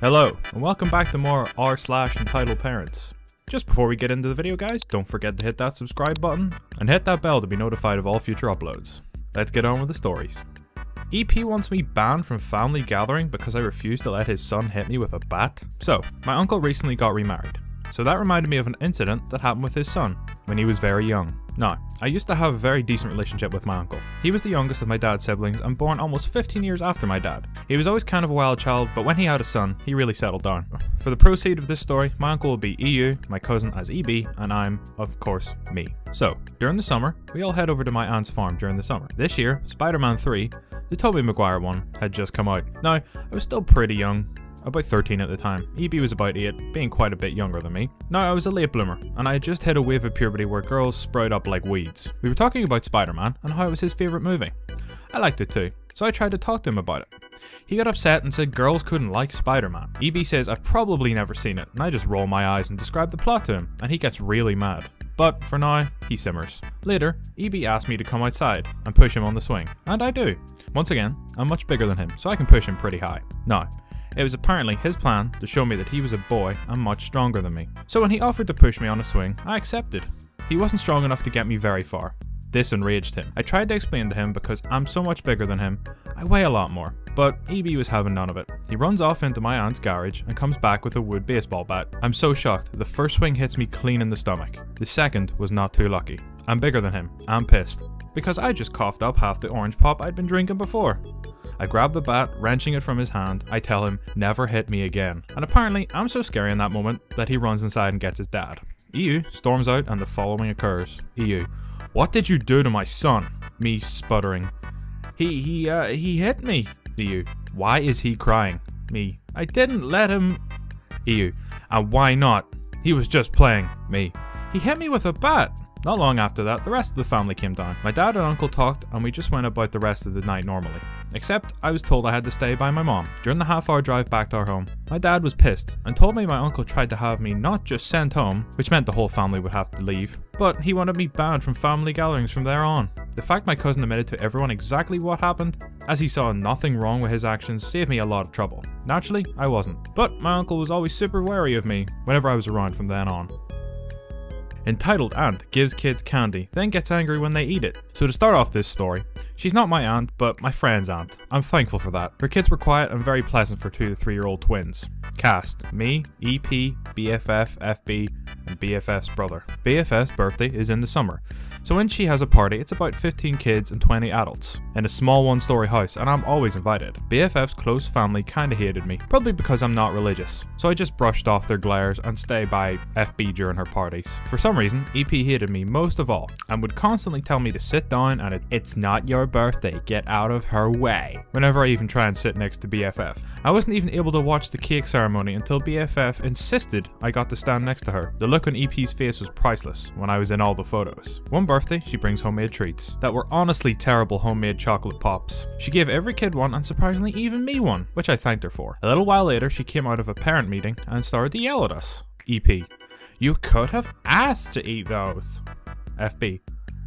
Hello, and welcome back to more r/EntitledParents. Just before we get into the video guys, don't forget to hit that subscribe button and hit that bell to be notified of all future uploads. Let's get on with the stories. EP wants me banned from family gathering because I refused to let his son hit me with a bat. So, my uncle recently got remarried. So that reminded me of an incident that happened with his son when he was very young. Now, I used to have a very decent relationship with my uncle. He was the youngest of my dad's siblings and born almost 15 years after my dad. He was always kind of a wild child, but when he had a son, he really settled down. For the proceed of this story, my uncle will be EU, my cousin as EB, and I'm, of course, me. So, during the summer, we all head over to my aunt's farm during the summer. This year, Spider-Man 3, the Tobey Maguire one, had just come out. Now, I was still pretty young, about 13 at the time. EB was about 8, being quite a bit younger than me. Now I was a late bloomer, and I had just hit a wave of puberty where girls sprout up like weeds. We were talking about Spider-Man and how it was his favourite movie. I liked it too, so I tried to talk to him about it. He got upset and said girls couldn't like Spider-Man. EB says I've probably never seen it, and I just roll my eyes and describe the plot to him, and he gets really mad. But for now, he simmers. Later, EB asked me to come outside and push him on the swing, and I do. Once again, I'm much bigger than him, so I can push him pretty high. Now, it was apparently his plan to show me that he was a boy and much stronger than me. So when he offered to push me on a swing, I accepted. He wasn't strong enough to get me very far. This enraged him. I tried to explain to him because I'm so much bigger than him, I weigh a lot more. But EB was having none of it. He runs off into my aunt's garage and comes back with a wood baseball bat. I'm so shocked, the first swing hits me clean in the stomach. The second was not too lucky. I'm bigger than him. I'm pissed. Because I just coughed up half the orange pop I'd been drinking before. I grab the bat, wrenching it from his hand. I tell him, never hit me again. And apparently, I'm so scary in that moment that he runs inside and gets his dad. EU storms out and the following occurs. EU, what did you do to my son? Me sputtering. He hit me. EU, why is he crying? Me, I didn't let him. EU, and why not? He was just playing. Me, he hit me with a bat. Not long after that, the rest of the family came down. My dad and uncle talked and we just went about the rest of the night normally. Except, I was told I had to stay by my mom. During the half-hour drive back to our home, my dad was pissed and told me my uncle tried to have me not just sent home, which meant the whole family would have to leave, but he wanted me banned from family gatherings from there on. The fact my cousin admitted to everyone exactly what happened, as he saw nothing wrong with his actions, saved me a lot of trouble. Naturally, I wasn't, but my uncle was always super wary of me whenever I was around from then on. Entitled aunt gives kids candy, then gets angry when they eat it. So to start off this story, she's not my aunt, but my friend's aunt. I'm thankful for that. Her kids were quiet and very pleasant for 2 to 3 year old twins. Cast, me, EP, BFF, FB, and BFF's brother. BFF's birthday is in the summer, so when she has a party it's about 15 kids and 20 adults, in a small 1-story house, and I'm always invited. BFF's close family kinda hated me, probably because I'm not religious, so I just brushed off their glares and stay by FB during her parties. For some reason, EP hated me most of all, and would constantly tell me to sit down and it's not your birthday, get out of her way, whenever I even try and sit next to BFF. I wasn't even able to watch the cake ceremony until BFF insisted I got to stand next to her. The look on EP's face was priceless when I was in all the photos. One birthday, she brings homemade treats that were honestly terrible homemade chocolate pops. She gave every kid one and surprisingly even me one, which I thanked her for. A little while later, she came out of a parent meeting and started to yell at us. EP, you could have asked to eat those. FB,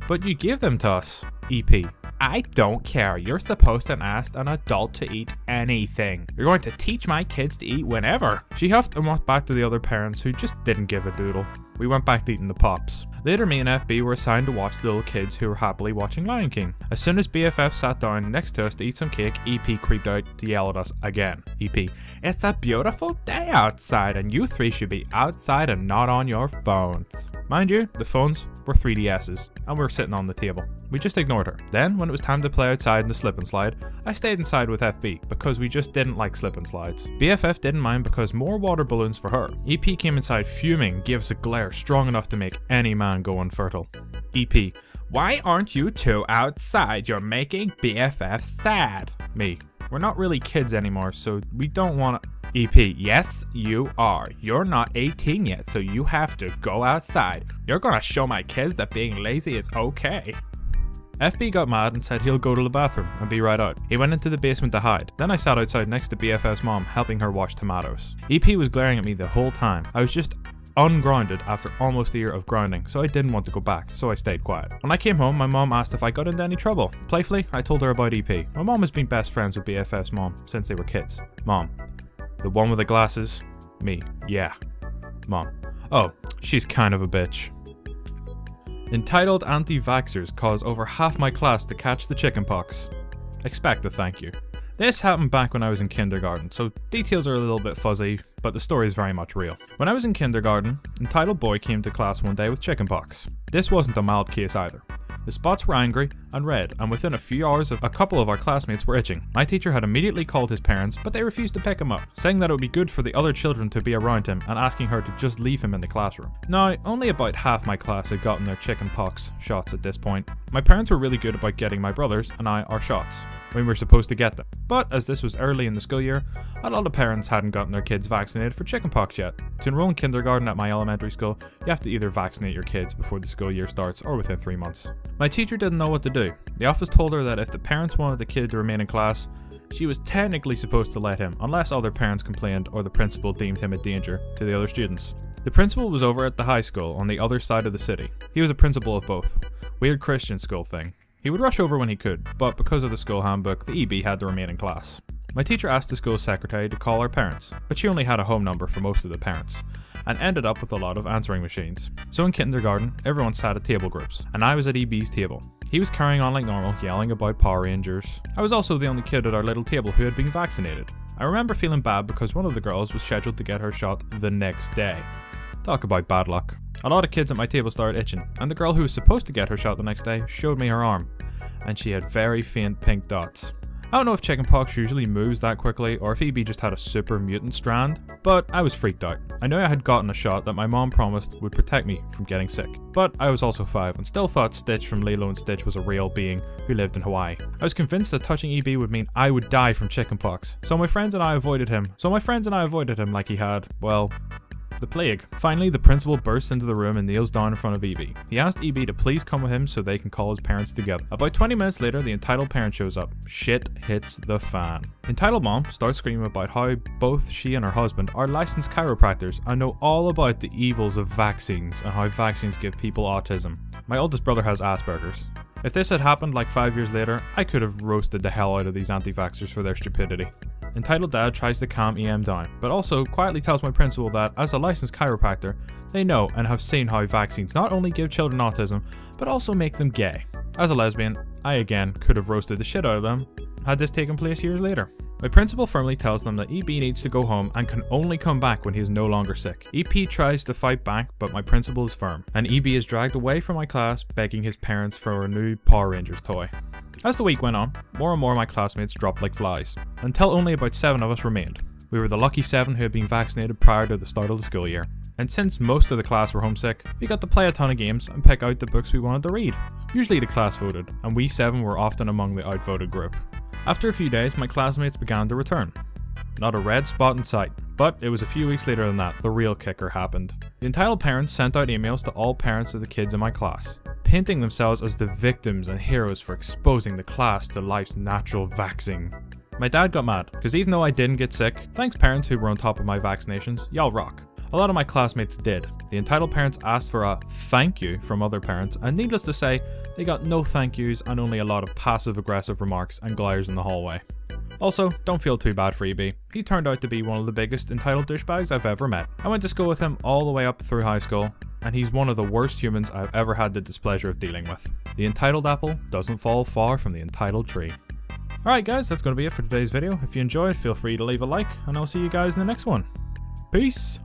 but you gave them to us. EP, I don't care. You're supposed to ask an adult to eat anything. You're going to teach my kids to eat whenever. She huffed and walked back to the other parents who just didn't give a doodle. We went back to eating the pops. Later, me and FB were assigned to watch the little kids who were happily watching Lion King. As soon as BFF sat down next to us to eat some cake, EP creeped out to yell at us again. EP, it's a beautiful day outside and you 3 should be outside and not on your phones. Mind you, the phones were 3DS's and we were sitting on the table. We just ignored her. Then, when it was time to play outside in the slip and slide, I stayed inside with FB because we just didn't like slip and slides. BFF didn't mind because more water balloons for her. EP came inside fuming, gave us a glare strong enough to make any man go infertile. EP, why aren't you 2 outside? You're making BFF sad. Me, we're not really kids anymore, so we don't want to. EP, yes you are. You're not 18 yet, so you have to go outside. You're gonna show my kids that being lazy is okay. FB got mad and said he'll go to the bathroom and be right out. He went into the basement to hide. Then I sat outside next to BFF's mom, helping her wash tomatoes. EP was glaring at me the whole time. I was just ungrounded after almost a year of grounding, so I didn't want to go back, so I stayed quiet. When I came home, my mom asked if I got into any trouble. Playfully, I told her about EP. My mom has been best friends with BFF's mom since they were kids. Mom, The one with the glasses? Me. Yeah. Mom. Oh, she's kind of a bitch. Entitled anti-vaxxers cause over half my class to catch the chickenpox. Expect a thank you. This happened back when I was in kindergarten, so details are a little bit fuzzy, but the story is very much real. When I was in kindergarten, entitled boy came to class one day with chickenpox. This wasn't a mild case either. The spots were angry and red, and within a few hours a couple of our classmates were itching. My teacher had immediately called his parents, but they refused to pick him up, saying that it would be good for the other children to be around him and asking her to just leave him in the classroom. Now, only about half my class had gotten their chickenpox shots at this point. My parents were really good about getting my brothers and I our shots when we were supposed to get them. But as this was early in the school year, a lot of parents hadn't gotten their kids vaccinated for chickenpox yet. To enroll in kindergarten at my elementary school, you have to either vaccinate your kids before the school year starts or within 3 months. My teacher didn't know what to do. The office told her that if the parents wanted the kid to remain in class, she was technically supposed to let him, unless other parents complained or the principal deemed him a danger to the other students. The principal was over at the high school on the other side of the city. He was a principal of both. Weird Christian school thing. He would rush over when he could, but because of the school handbook, the EB had to remain in class. My teacher asked the school secretary to call our parents, but she only had a home number for most of the parents, and ended up with a lot of answering machines. So in kindergarten, everyone sat at table groups, and I was at EB's table. He was carrying on like normal, yelling about Power Rangers. I was also the only kid at our little table who had been vaccinated. I remember feeling bad because one of the girls was scheduled to get her shot the next day. Talk about bad luck. A lot of kids at my table started itching, and the girl who was supposed to get her shot the next day showed me her arm, and she had very faint pink dots. I don't know if chickenpox usually moves that quickly or if EB just had a super mutant strand, but I was freaked out. I knew I had gotten a shot that my mom promised would protect me from getting sick, but I was also 5 and still thought Stitch from Lilo and Stitch was a real being who lived in Hawaii. I was convinced that touching EB would mean I would die from chickenpox, so my friends and I avoided him like he had, well, the plague. Finally, the principal bursts into the room and kneels down in front of EB. He asked EB to please come with him so they can call his parents together. About 20 minutes later, the entitled parent shows up. Shit hits the fan. Entitled mom starts screaming about how both she and her husband are licensed chiropractors and know all about the evils of vaccines and how vaccines give people autism. My oldest brother has Asperger's. If this had happened like 5 years later, I could have roasted the hell out of these anti-vaxxers for their stupidity. Entitled dad tries to calm EM down, but also quietly tells my principal that, as a licensed chiropractor, they know and have seen how vaccines not only give children autism, but also make them gay. As a lesbian, I again could have roasted the shit out of them had this taken place years later. My principal firmly tells them that EB needs to go home and can only come back when he is no longer sick. EP tries to fight back, but my principal is firm, and EB is dragged away from my class begging his parents for a new Power Rangers toy. As the week went on, more and more of my classmates dropped like flies, until only about 7 of us remained. We were the lucky 7 who had been vaccinated prior to the start of the school year. And since most of the class were homesick, we got to play a ton of games and pick out the books we wanted to read. Usually the class voted, and we 7 were often among the outvoted group. After a few days, my classmates began to return. Not a red spot in sight, but it was a few weeks later than that the real kicker happened. The entitled parents sent out emails to all parents of the kids in my class, painting themselves as the victims and heroes for exposing the class to life's natural vaccine. My dad got mad, because even though I didn't get sick, thanks parents who were on top of my vaccinations, y'all rock. A lot of my classmates did. The entitled parents asked for a thank you from other parents, and needless to say, they got no thank yous and only a lot of passive aggressive remarks and glares in the hallway. Also, don't feel too bad for EB. He turned out to be one of the biggest entitled douchebags I've ever met. I went to school with him all the way up through high school, and he's one of the worst humans I've ever had the displeasure of dealing with. The entitled apple doesn't fall far from the entitled tree. Alright guys, that's going to be it for today's video. If you enjoyed, feel free to leave a like, and I'll see you guys in the next one. Peace!